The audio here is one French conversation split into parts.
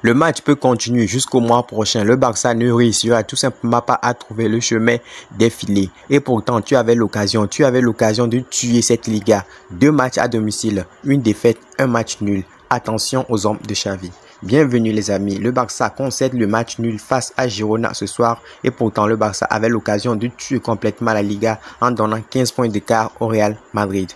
Le match peut continuer jusqu'au mois prochain. Le Barça ne réussira tout simplement pas à trouver le chemin défilé. Et pourtant, tu avais l'occasion de tuer cette Liga. 2 matchs à domicile, une défaite, un match nul. Attention aux hommes de Xavi. Bienvenue les amis, le Barça concède le match nul face à Girona ce soir et pourtant le Barça avait l'occasion de tuer complètement la Liga en donnant 15 points d'écart au Real Madrid.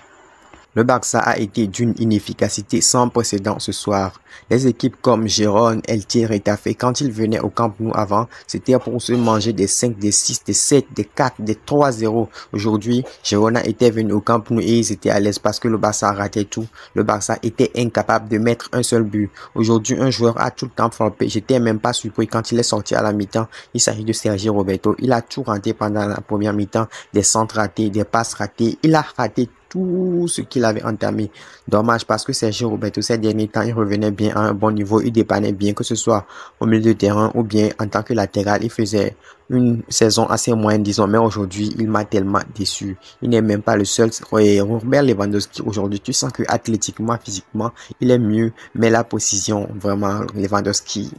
Le Barça a été d'une inefficacité sans précédent ce soir. Les équipes comme Gérone, Elche, Retafe, quand ils venaient au Camp Nou avant, c'était pour se manger des 5, des 6, des 7, des 4, des 3-0. Aujourd'hui, Girona était venu au Camp Nou et ils étaient à l'aise parce que le Barça ratait tout. Le Barça était incapable de mettre un seul but. Aujourd'hui, un joueur a tout le temps frappé. J'étais même pas surpris quand il est sorti à la mi-temps. Il s'agit de Sergi Roberto. Il a tout raté pendant la première mi-temps. Des centres ratés, des passes ratées. Il a raté tout ce qu'il avait entamé. Dommage parce que Sergi Roberto, ces derniers temps, il revenait bien à un bon niveau, il dépannait bien, que ce soit au milieu de terrain ou bien en tant que latéral. Il faisait une saison assez moyenne, disons, mais aujourd'hui, il m'a tellement déçu. Il n'est même pas le seul. Robert Lewandowski, aujourd'hui, tu sens que athlétiquement, physiquement, il est mieux, mais la position, vraiment, Lewandowski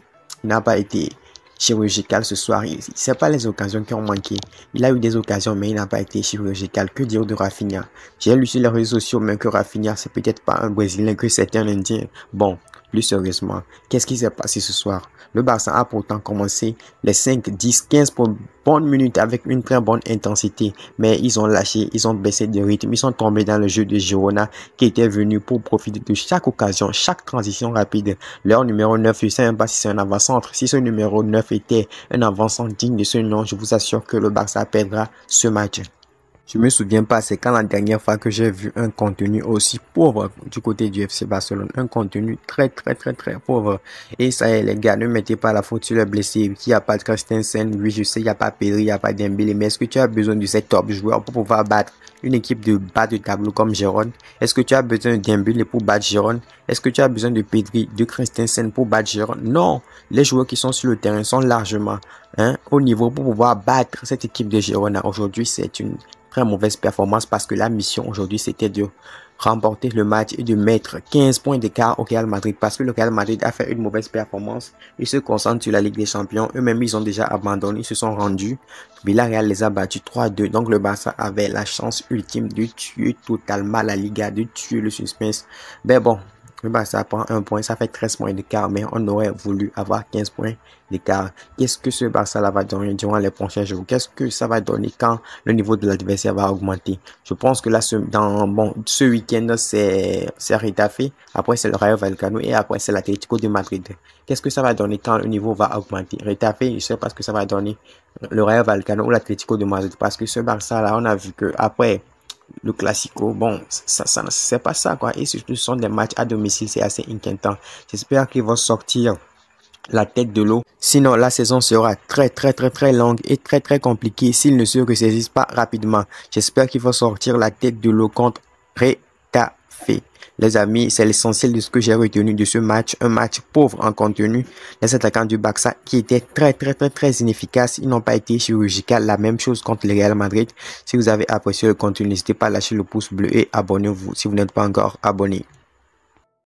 n'a pas été chirurgical ce soir. C'est pas les occasions qui ont manqué. Il a eu des occasions, mais il n'a pas été chirurgical. Que dire de Rafinha? J'ai lu sur les réseaux sociaux, mais que Rafinha, c'est peut-être pas un Brésilien, que c'est un Indien. Bon, plus sérieusement, qu'est-ce qui s'est passé ce soir? Le Barça a pourtant commencé les 5, 10, 15 bonnes minutes avec une très bonne intensité, mais ils ont lâché, ils ont baissé de rythme, ils sont tombés dans le jeu de Girona qui était venu pour profiter de chaque occasion, chaque transition rapide. Leur numéro 9, je ne sais même pas si c'est un avant-centre. Si ce numéro 9 était un avant-centre digne de ce nom, je vous assure que le Barça perdra ce match. Je me souviens pas, c'est quand la dernière fois que j'ai vu un contenu aussi pauvre du côté du FC Barcelone. Un contenu très pauvre. Et ça y est, les gars, ne mettez pas la faute sur les blessés. Qu'il n'y a pas de Christensen, oui, je sais, il n'y a pas Pedri, il n'y a pas Dembélé. Mais est-ce que tu as besoin de ces top joueurs pour pouvoir battre une équipe de bas de tableau comme Gérone? Est-ce que tu as besoin de Dembélé pour battre Gérone? Est-ce que tu as besoin de Pedri, de Christensen pour battre Gérone? Non, les joueurs qui sont sur le terrain sont largement au niveau pour pouvoir battre cette équipe de Girona. Aujourd'hui, c'est une très mauvaise performance parce que la mission aujourd'hui c'était de remporter le match et de mettre 15 points d'écart au Real Madrid parce que le Real Madrid a fait une mauvaise performance. Ils se concentrent sur la Ligue des Champions. Eux-mêmes, ils ont déjà abandonné, ils se sont rendus. Villarreal les a battus 3-2. Donc le Barça avait la chance ultime de tuer totalement la Liga, de tuer le suspense. Mais bon, le Barça prend un point, ça fait 13 points d'écart, mais on aurait voulu avoir 15 points d'écart. Qu'est-ce que ce Barça-là va donner durant les prochains jours? Qu'est-ce que ça va donner quand le niveau de l'adversaire va augmenter? Je pense que là, ce week-end, c'est Retafe, après c'est le Rayo Vallecano et après c'est l'Atlético de Madrid. Qu'est-ce que ça va donner quand le niveau va augmenter? Retafe, je sais pas ce que ça va donner, le Rayo Vallecano ou l'Atlético de Madrid, parce que ce Barça-là, on a vu que après le Classico, bon, ça c'est pas ça quoi. Et surtout, ce sont des matchs à domicile, c'est assez inquiétant. J'espère qu'ils vont sortir la tête de l'eau. Sinon, la saison sera très longue et très compliquée s'ils ne se ressaisissent pas rapidement. J'espère qu'ils vont sortir la tête de l'eau contre Retafe. Les amis, c'est l'essentiel de ce que j'ai retenu de ce match. Un match pauvre en contenu. Les attaquants du Barça qui étaient très inefficaces. Ils n'ont pas été chirurgicaux. La même chose contre le Real Madrid. Si vous avez apprécié le contenu, n'hésitez pas à lâcher le pouce bleu et abonnez-vous si vous n'êtes pas encore abonné.